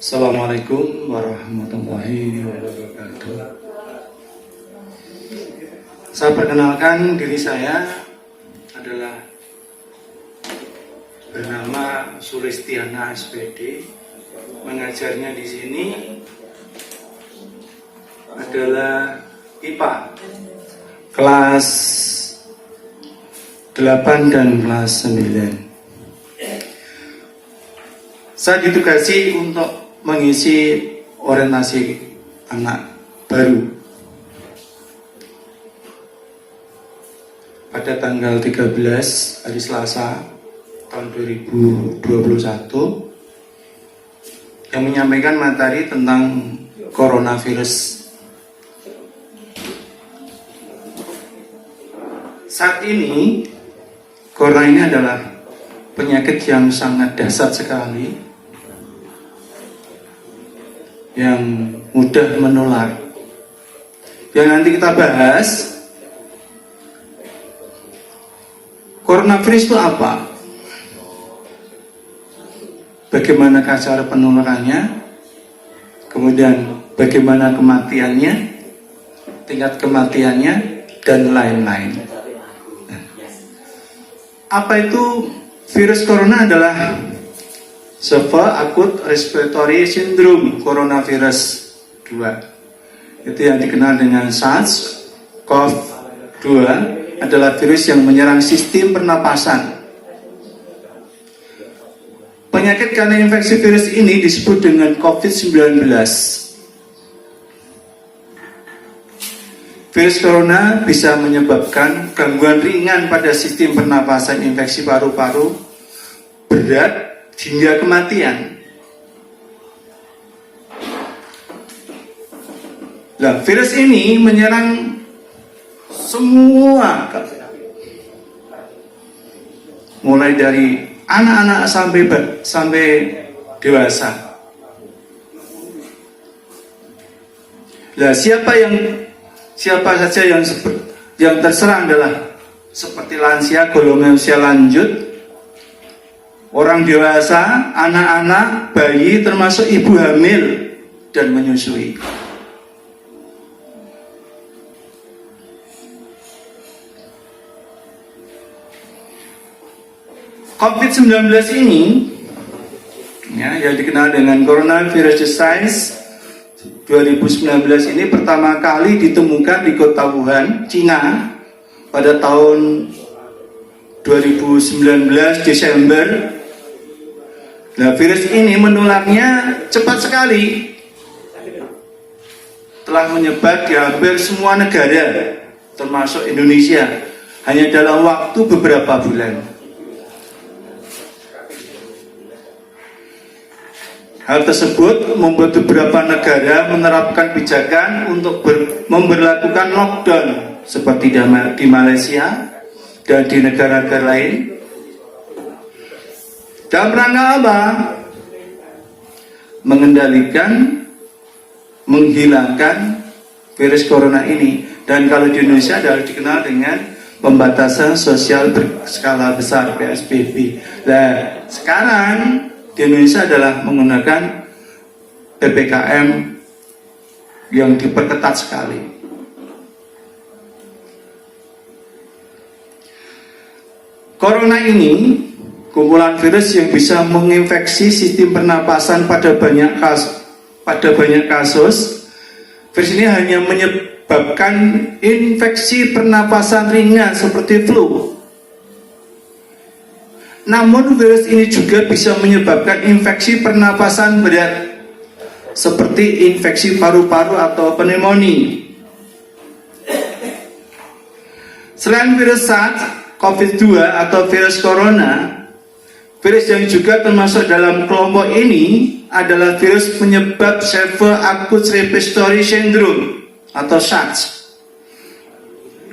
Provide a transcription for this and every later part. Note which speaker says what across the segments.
Speaker 1: Assalamualaikum warahmatullahi wabarakatuh. Saya perkenalkan diri saya adalah bernama Sulistiana SPD. Mengajarnya di sini adalah IPA kelas 8 dan kelas 9. Saya ditugasi untuk mengisi orientasi anak baru pada tanggal 13 hari Selasa tahun 2021 yang menyampaikan materi tentang coronavirus. Saat ini corona ini adalah penyakit yang sangat dahsyat sekali, yang mudah menular. Yang nanti kita bahas, coronavirus itu apa? Bagaimana cara penularannya? Kemudian bagaimana kematiannya, tingkat kematiannya, dan lain-lain. Apa itu virus corona? Adalah Severe Acute Respiratory Syndrome Coronavirus 2. Itu yang dikenal dengan SARS-CoV-2, adalah virus yang menyerang sistem pernapasan. Penyakit karena infeksi virus ini disebut dengan COVID-19. Virus corona bisa menyebabkan gangguan ringan pada sistem pernapasan, infeksi paru-paru, berat, hingga kematian. Nah, virus ini menyerang semua, mulai dari anak-anak sampai dewasa. Nah, siapa saja yang terserang adalah seperti lansia, golongan usia lanjut, orang dewasa, anak-anak, bayi, termasuk ibu hamil dan menyusui. COVID-19 ini yang dikenal dengan coronavirus disease 2019 ini pertama kali ditemukan di kota Wuhan, Cina pada tahun 2019 Desember. Nah, virus ini menularnya cepat sekali, telah menyebar di hampir semua negara, termasuk Indonesia, hanya dalam waktu beberapa bulan. Hal tersebut membuat beberapa negara menerapkan kebijakan untuk memberlakukan lockdown, seperti di Malaysia dan di negara-negara lain. Dalam rangka apa? Menghilangkan virus corona ini. Dan kalau di Indonesia adalah dikenal dengan pembatasan sosial berskala besar, PSBB. Nah, sekarang di Indonesia adalah menggunakan PPKM yang diperketat sekali. Corona ini kumpulan virus yang bisa menginfeksi sistem pernapasan pada banyak kasus. Virus ini hanya menyebabkan infeksi pernapasan ringan seperti flu. Namun virus ini juga bisa menyebabkan infeksi pernapasan berat seperti infeksi paru-paru atau pneumonia. Selain virus SARS-CoV-2 atau virus corona, virus yang juga termasuk dalam kelompok ini adalah virus penyebab Severe Acute Respiratory Syndrome atau SARS,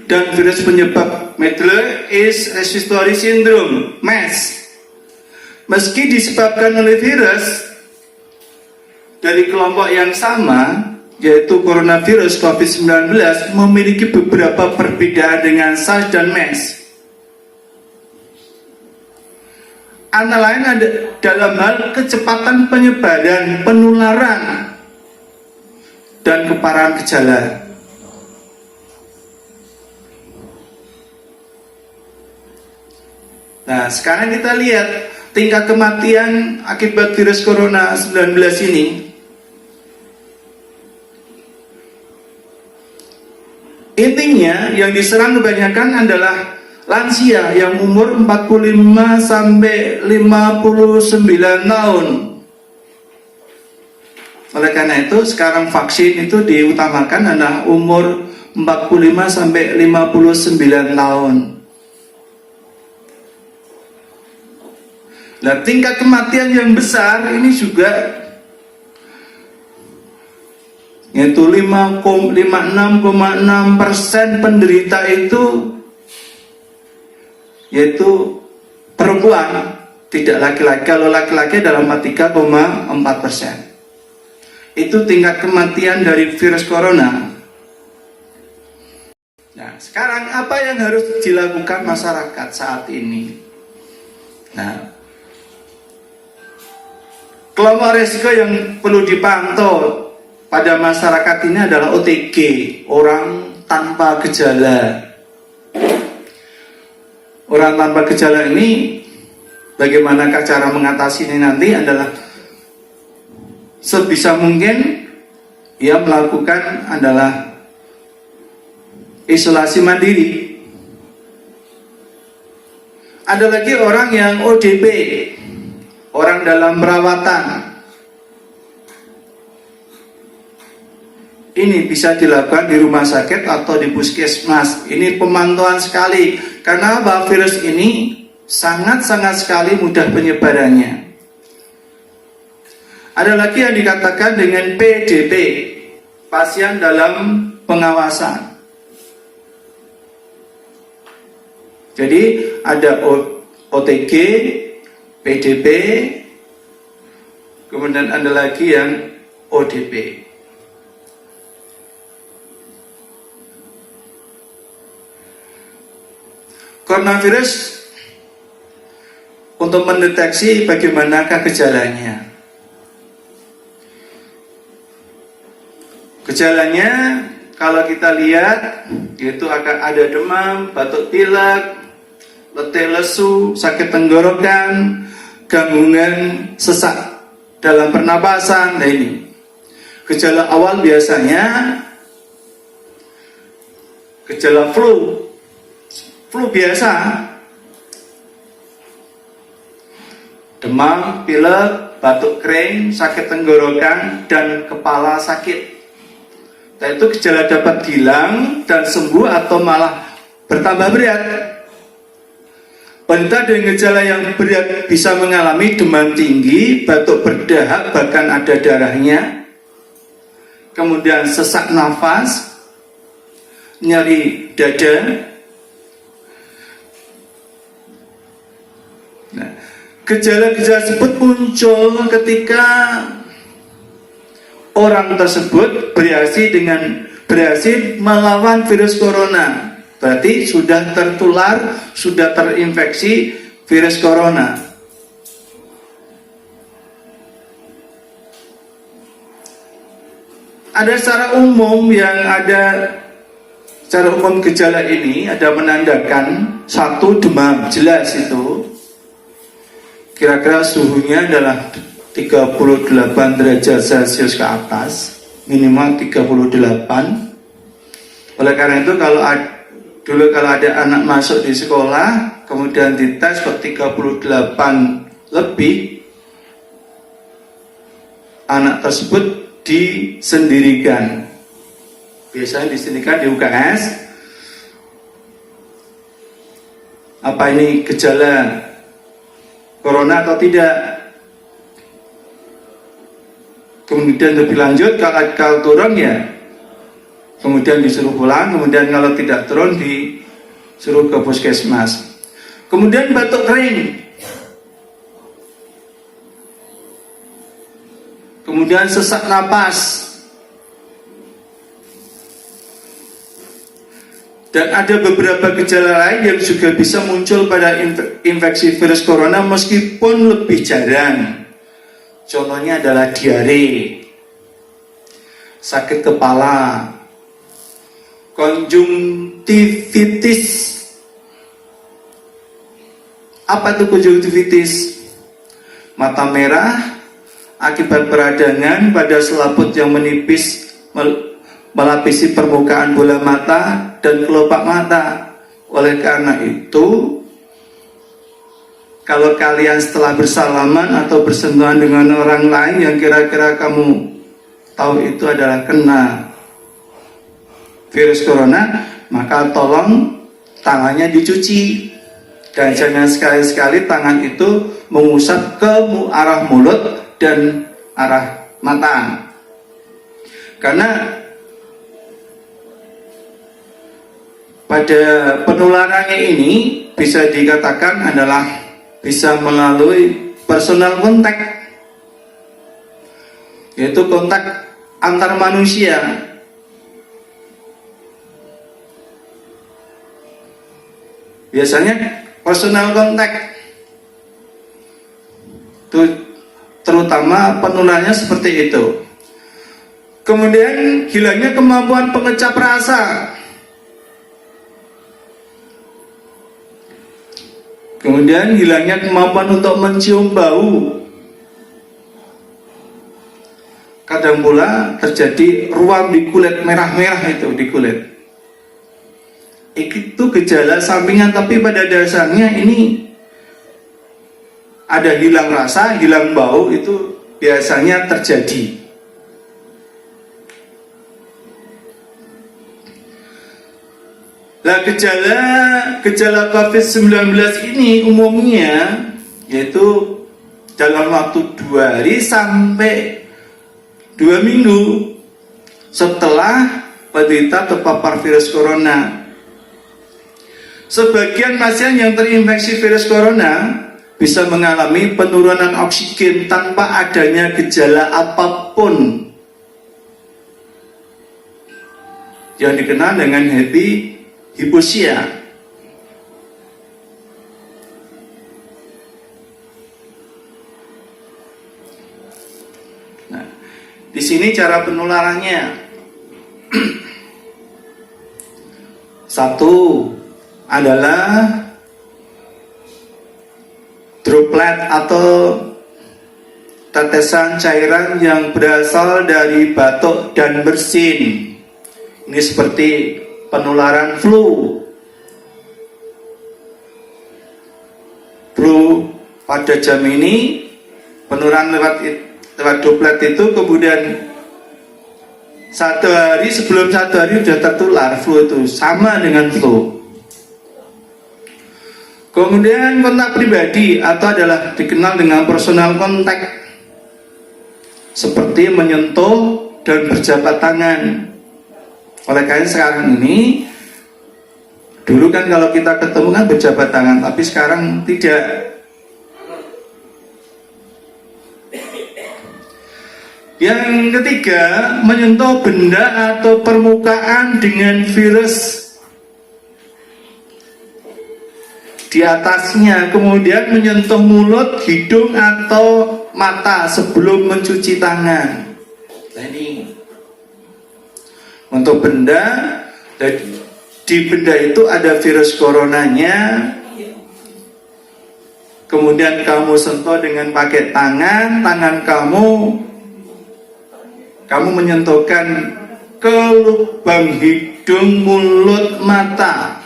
Speaker 1: dan virus penyebab Middle East Respiratory Syndrome (MERS). Meski disebabkan oleh virus dari kelompok yang sama, yaitu coronavirus COVID-19, memiliki beberapa perbedaan dengan SARS dan MERS. antara lain ada dalam hal kecepatan penyebaran, penularan, dan keparahan gejala. Nah, sekarang kita lihat tingkat kematian akibat virus corona 19 ini. Intinya yang diserang kebanyakan adalah lansia yang umur 45 sampai 59 tahun. Oleh karena itu sekarang vaksin itu diutamakan adalah umur 45 sampai 59 tahun. Nah, tingkat kematian yang besar ini juga yaitu 56,6% penderita itu yaitu perempuan, tidak laki-laki. Kalau laki-laki adalah 3,4%. Itu tingkat kematian dari virus corona. Nah, sekarang apa yang harus dilakukan masyarakat saat ini? Nah, kelompok risiko yang perlu dipantau pada masyarakat ini adalah OTG, orang tanpa gejala. Orang tanpa gejala ini, bagaimanakah cara mengatasinya nanti adalah sebisa mungkin ia melakukan adalah isolasi mandiri. Ada lagi orang yang ODP, orang dalam perawatan. Ini bisa dilakukan di rumah sakit atau di puskesmas. Ini pemantauan sekali. Karena apa? Virus ini sangat-sangat sekali mudah penyebarannya. Ada lagi yang dikatakan dengan PDP, pasien dalam pengawasan. Jadi ada OTG, PDP, kemudian ada lagi yang ODP. Coronavirus untuk mendeteksi bagaimanakah gejalanya. Gejalanya kalau kita lihat yaitu akan ada demam, batuk pilek, letih lesu, sakit tenggorokan, gangguan sesak dalam pernapasan. Nah, ini gejala awal biasanya gejala flu biasa, demam, pilek, batuk kering, sakit tenggorokan, dan kepala sakit. Nah, itu gejala dapat hilang dan sembuh atau malah bertambah berat. Penderita dengan gejala yang berat bisa mengalami demam tinggi, batuk berdahak, bahkan ada darahnya, kemudian sesak nafas, nyeri dada. Nah, gejala-gejala tersebut muncul ketika orang tersebut berhasil melawan virus corona. Berarti sudah tertular, sudah terinfeksi virus corona. Ada secara umum secara umum gejala ini ada menandakan satu, demam, jelas itu. Kira-kira suhunya adalah 38 derajat Celcius ke atas, minimal 38. Oleh karena itu kalau ada anak masuk di sekolah kemudian dites kok 38 lebih, anak tersebut disendirikan. Biasanya disendirikan di UKS. Apa ini gejala corona atau tidak? Kemudian lebih lanjut kalau turun ya kemudian disuruh pulang, kemudian kalau tidak turun disuruh ke puskesmas. Kemudian batuk kering, kemudian sesak napas, Dan ada beberapa gejala lain yang juga bisa muncul pada infeksi virus corona meskipun lebih jarang. Contohnya adalah diare, sakit kepala, konjungtivitis. Apa itu konjungtivitis? Mata merah akibat peradangan pada selaput yang menipis melapisi permukaan bola mata dan kelopak mata. Oleh karena itu, kalau kalian setelah bersalaman atau bersentuhan dengan orang lain yang kira-kira kamu tahu itu adalah kena virus corona, maka tolong tangannya dicuci. Dan jangan sekali-sekali tangan itu mengusap ke arah mulut dan arah mata. Karena pada penularannya ini bisa dikatakan adalah bisa melalui personal contact, yaitu kontak antar manusia. Biasanya personal contact terutama penularannya seperti itu. Kemudian hilangnya kemampuan pengecap rasa. Kemudian hilangnya kemampuan untuk mencium bau. Kadang pula terjadi ruam di kulit, merah-merah itu di kulit. Itu gejala sampingan, tapi pada dasarnya ini ada hilang rasa, hilang bau, itu biasanya terjadi. Nah, gejala COVID-19 ini umumnya yaitu dalam waktu 2 hari sampai 2 minggu setelah penderita terpapar virus corona. Sebagian pasien yang terinfeksi virus corona bisa mengalami penurunan oksigen tanpa adanya gejala apapun yang dikenal dengan hipoxia. Nah, di sini cara penularannya. Satu adalah droplet atau tetesan cairan yang berasal dari batuk dan bersin. Ini seperti penularan flu. Pada jam ini penularan lewat droplet itu, kemudian 1 hari sebelum 1 hari sudah tertular flu itu, sama dengan flu. Kemudian kontak pribadi atau adalah dikenal dengan personal contact, seperti menyentuh dan berjabat tangan. Oleh karena sekarang ini, dulu kan kalau kita ketemu kan berjabat tangan, tapi sekarang tidak. Yang ketiga, menyentuh benda atau permukaan dengan virus di atasnya, kemudian menyentuh mulut, hidung atau mata sebelum mencuci tangan. Nah, ini untuk benda, di benda itu ada virus coronanya. Kemudian kamu sentuh dengan pakai tangan kamu menyentuhkan ke lubang hidung, mulut, mata.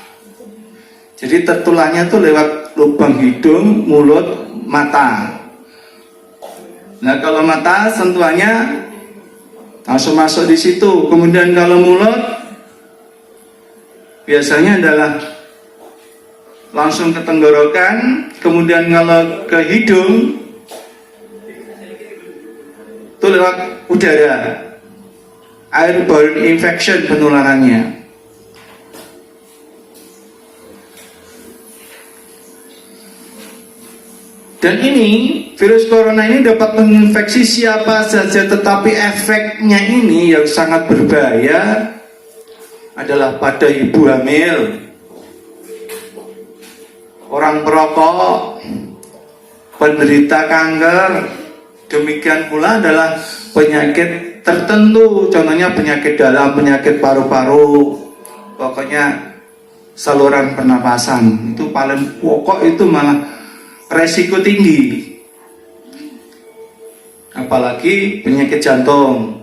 Speaker 1: Jadi tertularnya itu lewat lubang hidung, mulut, mata. Nah, kalau mata sentuhannya langsung masuk di situ. Kemudian kalau mulut biasanya adalah langsung ke tenggorokan. Kemudian kalau ke hidung itu lewat udara, airborne infection penularannya. Dan ini virus corona ini dapat menginfeksi siapa saja, tetapi efeknya ini yang sangat berbahaya adalah pada ibu hamil, orang perokok, penderita kanker, demikian pula adalah penyakit tertentu, contohnya penyakit dalam, penyakit paru-paru, pokoknya saluran pernapasan. Itu paling pokok, itu malah resiko tinggi. Apalagi penyakit jantung,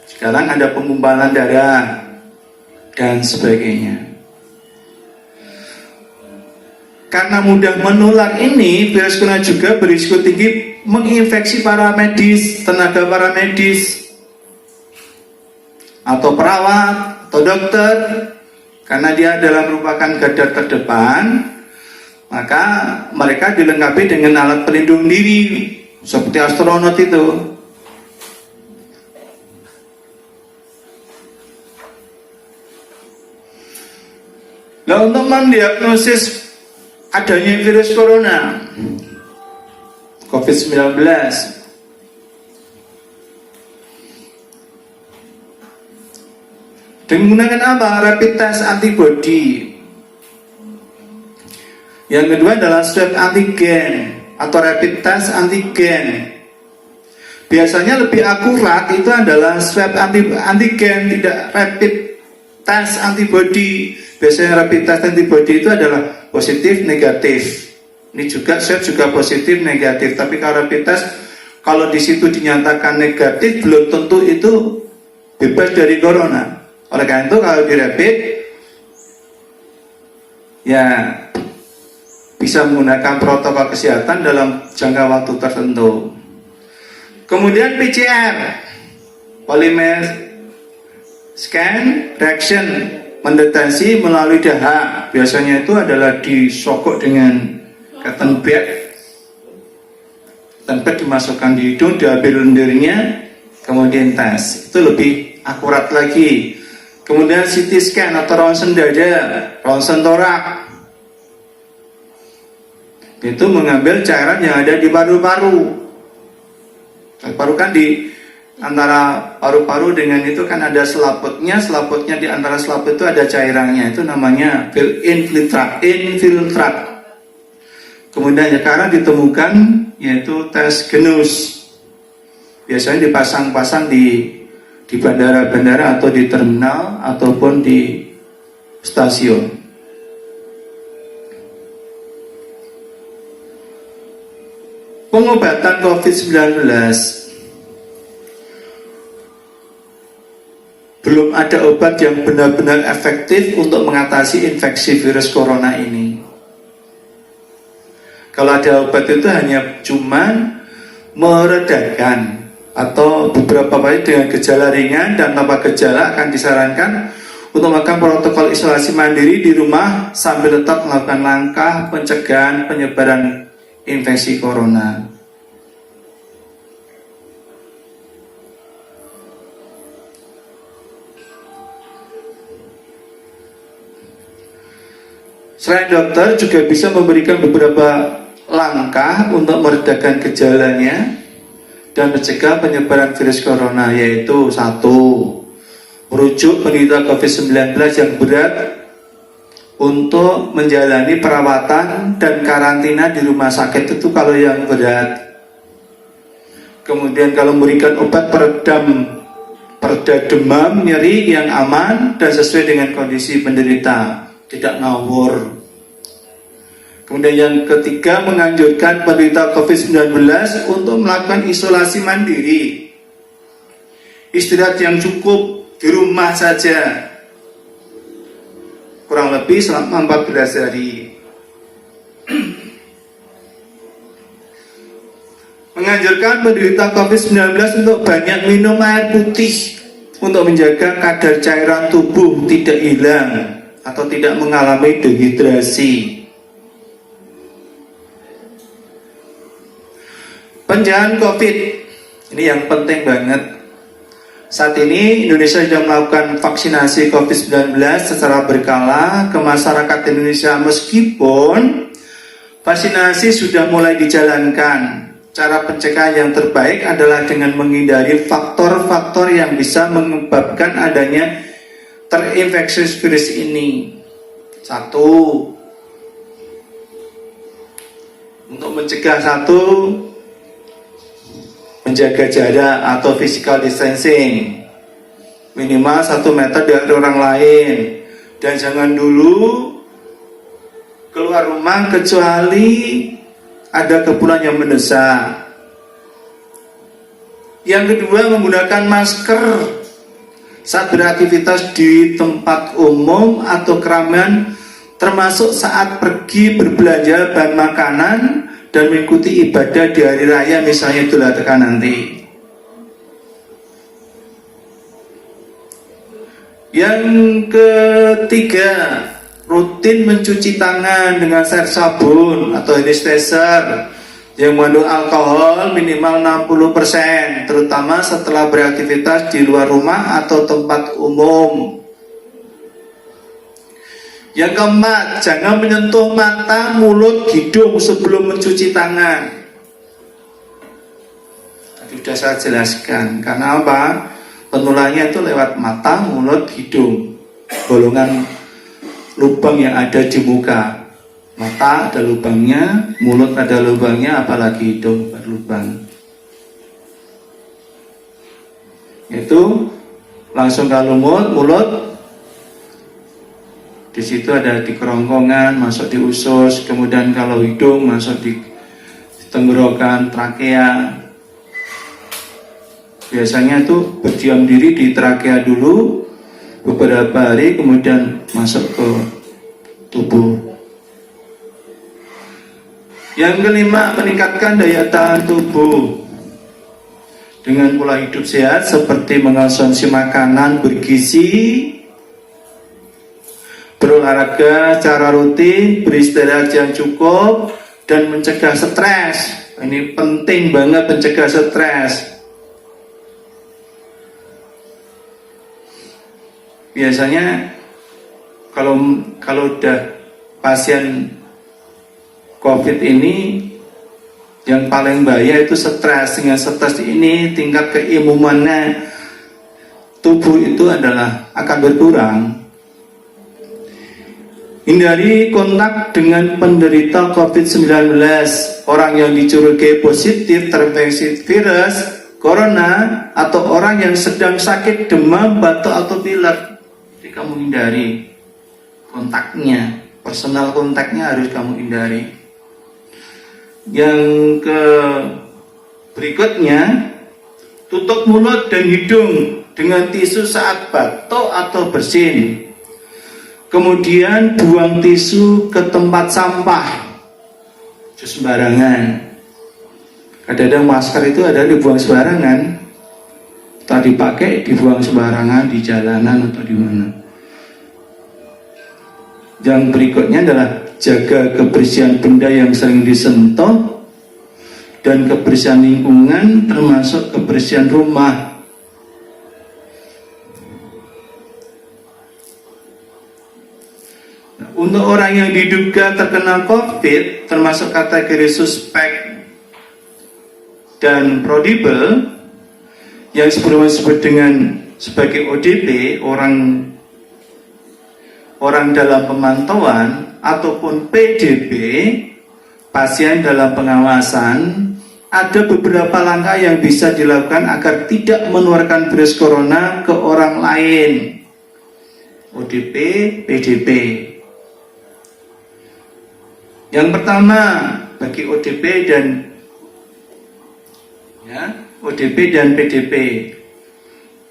Speaker 1: sekarang ada penggumpalan darah dan sebagainya. Karena mudah menular ini, virus corona juga berisiko tinggi menginfeksi para medis, tenaga para medis, atau perawat, atau dokter. Karena dia adalah merupakan garda terdepan, maka mereka dilengkapi dengan alat pelindung diri, seperti astronot itu. Nah, untuk mendiagnosis adanya virus corona COVID-19, dengan menggunakan apa? Rapid test antibody. Yang kedua adalah swab antigen atau rapid test antigen. Biasanya lebih akurat itu adalah swab antigen, tidak rapid test antibody. Biasanya rapid test antibody itu adalah positif negatif. Ini juga swab juga positif negatif. Tapi kalau rapid test, kalau di situ dinyatakan negatif, belum tentu itu bebas dari corona. Oleh karena itu kalau di rapid, ya bisa menggunakan protokol kesehatan dalam jangka waktu tertentu. Kemudian PCR, polymer scan reaction, mendeteksi melalui dahak. Biasanya itu adalah disogok dengan cotton bed. Cotton bed dimasukkan di hidung, diambil lendirnya, kemudian tes. Itu lebih akurat lagi. Kemudian CT scan atau ronsen dada, ronsen torak. Itu mengambil cairan yang ada di paru-paru. Paru kan di antara paru-paru dengan itu kan ada selaputnya di antara selaput itu ada cairannya, itu namanya infiltrat. Kemudian sekarang ditemukan yaitu tes genus, biasanya dipasang-pasang di bandara-bandara atau di terminal ataupun di stasiun. Pengobatan COVID-19 belum ada obat yang benar-benar efektif untuk mengatasi infeksi virus corona ini. Kalau ada obat itu hanya cuman meredakan atau beberapa kali dengan gejala ringan dan tanpa gejala akan disarankan untuk melakukan protokol isolasi mandiri di rumah sambil tetap melakukan langkah pencegahan penyebaran infeksi corona. Selain dokter juga bisa memberikan beberapa langkah untuk meredakan gejalanya dan mencegah penyebaran virus corona, yaitu 1. Merujuk penderita COVID-19 yang berat untuk menjalani perawatan dan karantina di rumah sakit, itu kalau yang berat. Kemudian kalau memberikan obat pereda demam, nyeri yang aman dan sesuai dengan kondisi penderita, tidak ngawur. Kemudian yang ketiga, menganjurkan penderita COVID-19 untuk melakukan isolasi mandiri, istirahat yang cukup di rumah saja, kurang lebih selama 14 hari. Menganjurkan penderita COVID-19 untuk banyak minum air putih untuk menjaga kadar cairan tubuh tidak hilang atau tidak mengalami dehidrasi. Pencegahan COVID, ini yang penting banget. Saat ini Indonesia sudah melakukan vaksinasi COVID-19 secara berkala ke masyarakat Indonesia. Meskipun vaksinasi sudah mulai dijalankan, cara pencegahan yang terbaik adalah dengan menghindari faktor-faktor yang bisa menyebabkan adanya terinfeksi virus ini. Satu, untuk mencegah menjaga jarak atau physical distancing minimal 1 meter dari orang lain, dan jangan dulu keluar rumah kecuali ada keperluan yang mendesak. Yang kedua, menggunakan masker saat beraktivitas di tempat umum atau keramaian, termasuk saat pergi berbelanja bahan makanan dan mengikuti ibadah di hari raya, misalnya Idul Adha nanti. Yang ketiga, rutin mencuci tangan dengan air sabun atau hand sanitizer yang mengandung alkohol minimal 60%, terutama setelah beraktivitas di luar rumah atau tempat umum. Yang keempat, jangan menyentuh mata, mulut, hidung sebelum mencuci tangan. Tadi sudah saya jelaskan, karena apa? Penularannya itu lewat mata, mulut, hidung, bolongan lubang yang ada di muka. Mata ada lubangnya, mulut ada lubangnya, apalagi hidung berlubang. Itu langsung kalau mulut, di situ ada di kerongkongan, masuk di usus, kemudian kalau hidung masuk di tenggorokan, trakea. Biasanya itu berdiam diri di trakea dulu beberapa hari, kemudian masuk ke tubuh. Yang kelima, meningkatkan daya tahan tubuh dengan pola hidup sehat seperti mengonsumsi makanan bergizi, berolahraga secara rutin, beristirahat yang cukup, dan mencegah stres. Ini penting banget, mencegah stres. Biasanya kalau udah pasien COVID ini, yang paling bahaya itu stres. Dengan stres ini tingkat keimunannya tubuh itu akan berkurang. Hindari kontak dengan penderita COVID-19, orang yang dicurigai positif terinfeksi virus corona, atau orang yang sedang sakit demam, batuk atau pilek. Jadi kamu hindari kontaknya, personal kontaknya harus kamu hindari. Yang berikutnya, tutup mulut dan hidung dengan tisu saat batuk atau bersin. Kemudian buang tisu ke tempat sampah, sembarangan. Kadang-kadang masker itu ada dibuang sembarangan, tak dipakai dibuang sembarangan di jalanan atau di mana. Yang berikutnya adalah jaga kebersihan benda yang sering disentuh dan kebersihan lingkungan, termasuk kebersihan rumah. Untuk orang yang diduga terkena COVID, termasuk kategori suspek dan probable, yang sebelumnya disebut dengan sebagai ODP, orang dalam pemantauan, ataupun PDP, pasien dalam pengawasan, ada beberapa langkah yang bisa dilakukan agar tidak menularkan virus corona ke orang lain. ODP, PDP. Yang pertama, bagi ODP dan PDP,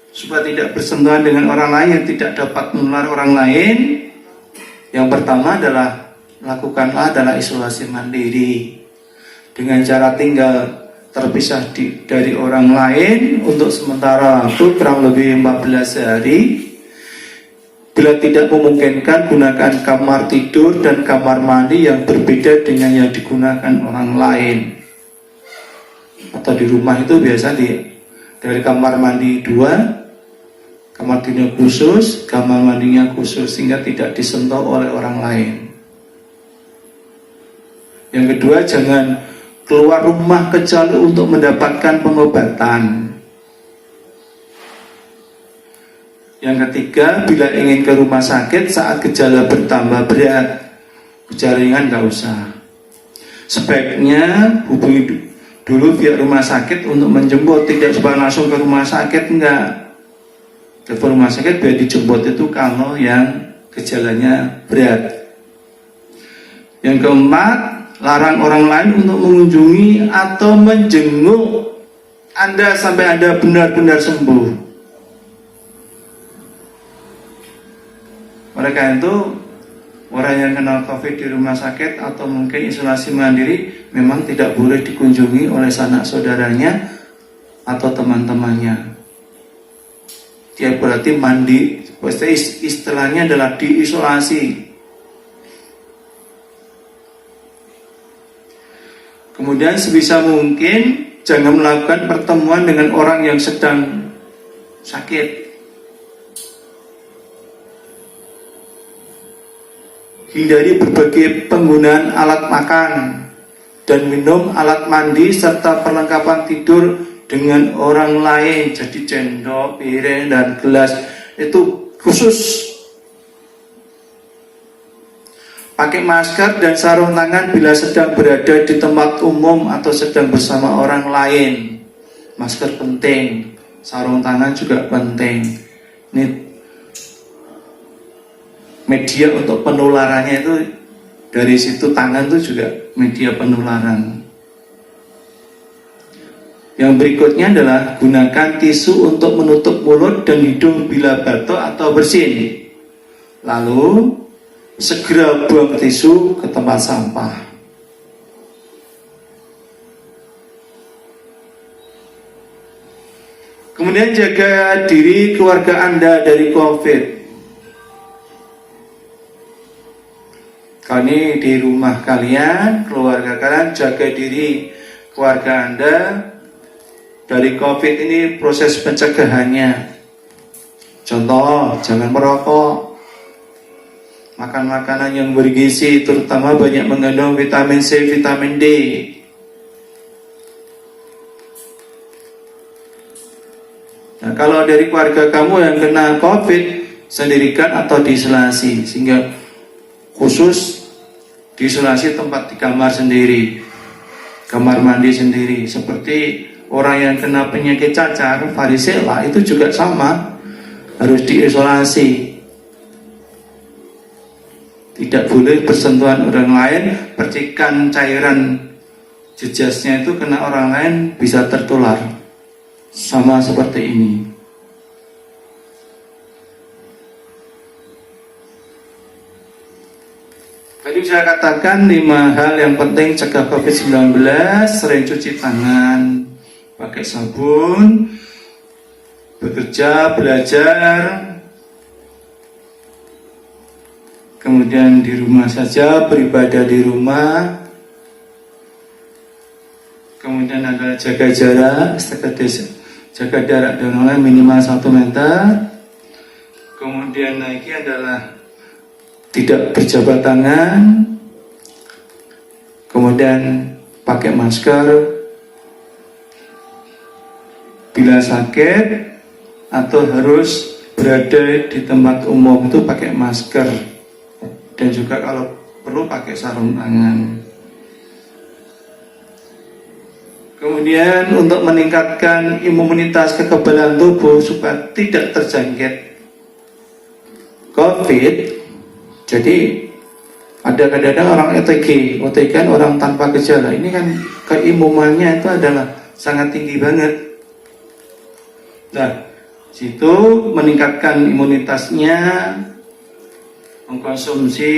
Speaker 1: supaya tidak bersentuhan dengan orang lain yang tidak dapat menular orang lain, yang pertama adalah adalah isolasi mandiri dengan cara tinggal terpisah dari orang lain untuk sementara waktu kurang lebih 14 hari. Bila tidak memungkinkan, gunakan kamar tidur dan kamar mandi yang berbeda dengan yang digunakan orang lain. Atau di rumah itu biasa dari kamar mandi 2, kamar tidur khusus, kamar mandinya khusus, sehingga tidak disentuh oleh orang lain. Yang kedua, jangan keluar rumah kecuali untuk mendapatkan pengobatan. Yang ketiga, bila ingin ke rumah sakit saat gejala bertambah berat, gejala ringan nggak usah. Sebaiknya hubungi dulu pihak rumah sakit untuk menjemput, tidak supaya langsung ke rumah sakit, enggak. Ke rumah sakit biar dijemput itu kalau yang gejalanya berat. Yang keempat, larang orang lain untuk mengunjungi atau menjenguk Anda sampai Anda benar-benar sembuh. Mereka itu orang yang kena COVID di rumah sakit atau mungkin isolasi mandiri memang tidak boleh dikunjungi oleh sanak saudaranya atau teman-temannya. Dia berarti mandi, istilahnya adalah diisolasi. Kemudian sebisa mungkin jangan melakukan pertemuan dengan orang yang sedang sakit. Hindari berbagai penggunaan alat makan dan minum, alat mandi, serta perlengkapan tidur dengan orang lain. Jadi sendok, piring, dan gelas itu khusus. Pakai masker dan sarung tangan bila sedang berada di tempat umum atau sedang bersama orang lain. Masker penting, sarung tangan juga penting. Ini media untuk penularannya itu dari situ, tangan itu juga media penularan. Yang berikutnya adalah gunakan tisu untuk menutup mulut dan hidung bila batuk atau bersin. Lalu segera buang tisu ke tempat sampah. Kemudian jaga diri keluarga Anda dari COVID. Kalau ini di rumah kalian, keluarga kalian, jaga diri keluarga Anda dari COVID ini, proses pencegahannya. Contoh, jangan merokok, makan makanan yang bergizi, terutama banyak mengandung vitamin C, vitamin D. Nah, kalau dari keluarga kamu yang kena COVID, sendirikan atau diisolasi, sehingga khusus diisolasi tempat di kamar sendiri, kamar mandi sendiri. Seperti orang yang kena penyakit cacar, varicella, itu juga sama, harus diisolasi. Tidak boleh bersentuhan orang lain, percikan cairan jejasnya itu kena orang lain bisa tertular. Sama seperti ini. Tadi saya katakan 5 hal yang penting cegah COVID-19, sering cuci tangan, pakai sabun, bekerja, belajar, kemudian di rumah saja, beribadah di rumah, kemudian adalah jaga jarak, jaga jarak dengan orang minimal 1 meter, kemudian lagi adalah tidak berjabat tangan, kemudian pakai masker bila sakit atau harus berada di tempat umum itu pakai masker, dan juga kalau perlu pakai sarung tangan. Kemudian untuk meningkatkan imunitas kekebalan tubuh supaya tidak terjangkit COVID. Jadi ada kadang-kadang orang OTG kan orang tanpa gejala. Ini kan keimunannya itu adalah sangat tinggi banget. Nah, situ meningkatkan imunitasnya, mengkonsumsi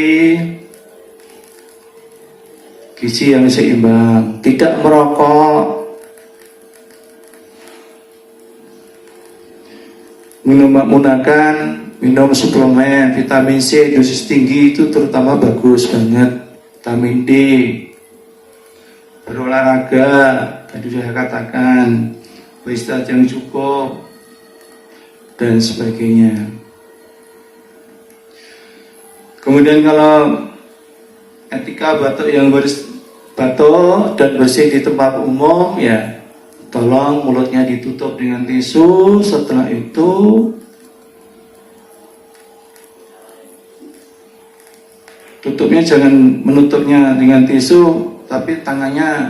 Speaker 1: gizi yang seimbang, tidak merokok, minum suplemen vitamin C dosis tinggi itu terutama bagus banget, vitamin D, berolahraga, tadi saya katakan, beristirahat yang cukup, dan sebagainya. Kemudian kalau ketika batuk dan bersih di tempat umum, ya tolong mulutnya ditutup dengan tisu. Setelah itu tutupnya jangan menutupnya dengan tisu, tapi tangannya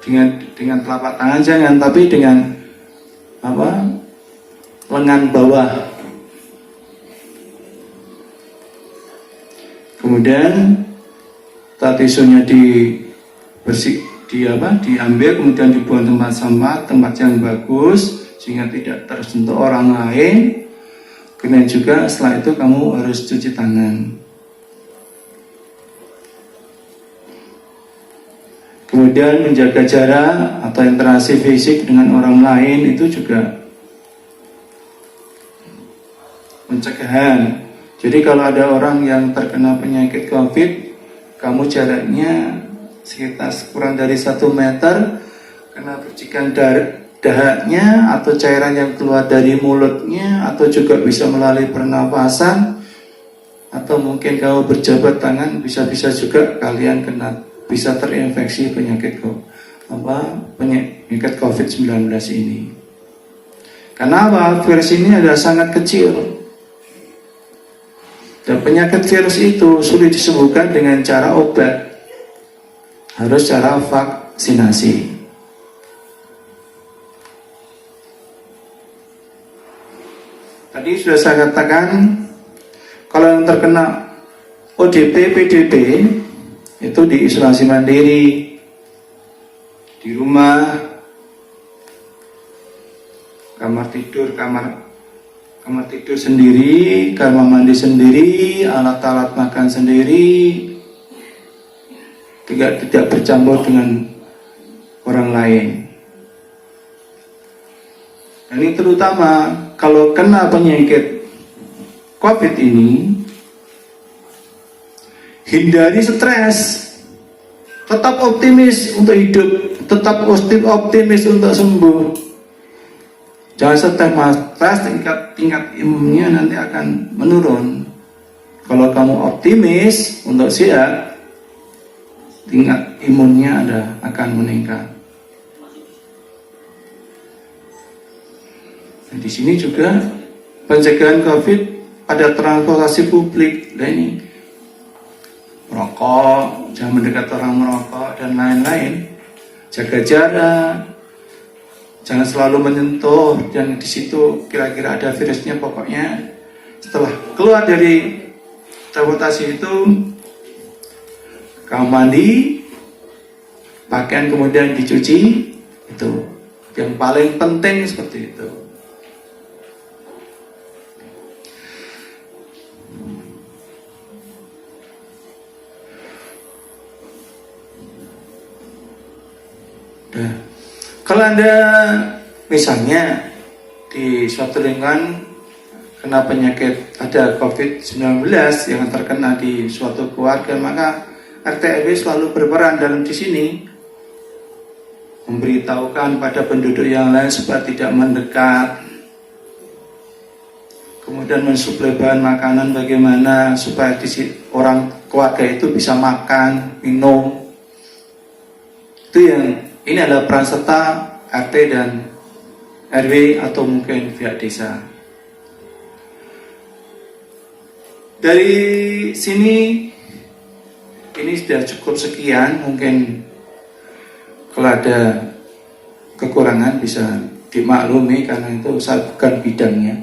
Speaker 1: dengan telapak tangan jangan, tapi dengan lengan bawah. Kemudian tisunya diambil, kemudian dibuang tempat sampah, tempat yang bagus sehingga tidak tersentuh orang lain. Kemudian juga setelah itu kamu harus cuci tangan. Kemudian menjaga jarak atau interaksi fisik dengan orang lain itu juga pencegahan. Jadi kalau ada orang yang terkena penyakit COVID, kamu jaraknya sekitar kurang dari 1 meter, karena percikan dahaknya atau cairan yang keluar dari mulutnya, atau juga bisa melalui pernapasan, atau mungkin kamu berjabat tangan, bisa-bisa juga kalian bisa terinfeksi penyakit COVID-19 ini. Karena apa? Virus ini adalah sangat kecil. Dan penyakit virus itu sulit disembuhkan dengan cara obat. Harus cara vaksinasi. Tadi sudah saya katakan, kalau yang terkena ODP, PDP, itu diisolasi mandiri di rumah, kamar tidur sendiri, kamar mandi sendiri, alat-alat makan sendiri, tidak bercampur dengan orang lain. Dan ini terutama kalau kena penyakit COVID ini, hindari stres, tetap optimis untuk hidup, tetap optimis untuk sembuh. Jangan stres, tingkat imunnya nanti akan menurun. Kalau kamu optimis untuk sehat, tingkat imunnya akan meningkat. Dan di sini juga pencegahan COVID pada transportasi publik. Nah ini merokok, jangan mendekat orang merokok dan lain-lain. Jaga jarak, jangan selalu menyentuh, dan di situ kira-kira ada virusnya. Pokoknya setelah keluar dari transportasi itu, kamu mandi, pakaian kemudian dicuci, itu yang paling penting seperti itu. Nah, kalau Anda misalnya di suatu lingkungan kena penyakit, ada COVID-19 yang terkena di suatu keluarga, maka RT RW selalu berperan dalam di sini, memberitahukan pada penduduk yang lain supaya tidak mendekat, kemudian mensuplai bahan makanan bagaimana supaya orang keluarga itu bisa makan, minum. Ini adalah peran serta RT dan RW atau mungkin pihak desa. Dari sini ini sudah cukup sekian. Mungkin kalau ada kekurangan bisa dimaklumi karena itu saya bukan bidangnya.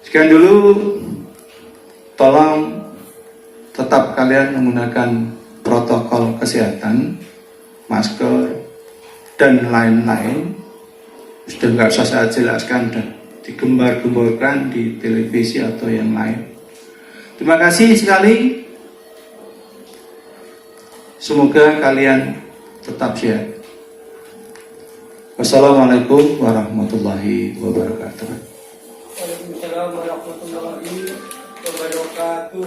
Speaker 1: Sekian dulu, tolong tetap kalian menggunakan protokol kesehatan, masker, dan lain-lain. Sudah nggak usah saya jelaskan, sudah digembar-gemborkan di televisi atau yang lain. Terima kasih sekali. Semoga kalian tetap sehat. Wassalamualaikum warahmatullahi wabarakatuh.
Speaker 2: Waalaikumsalam warahmatullahi wabarakatuh.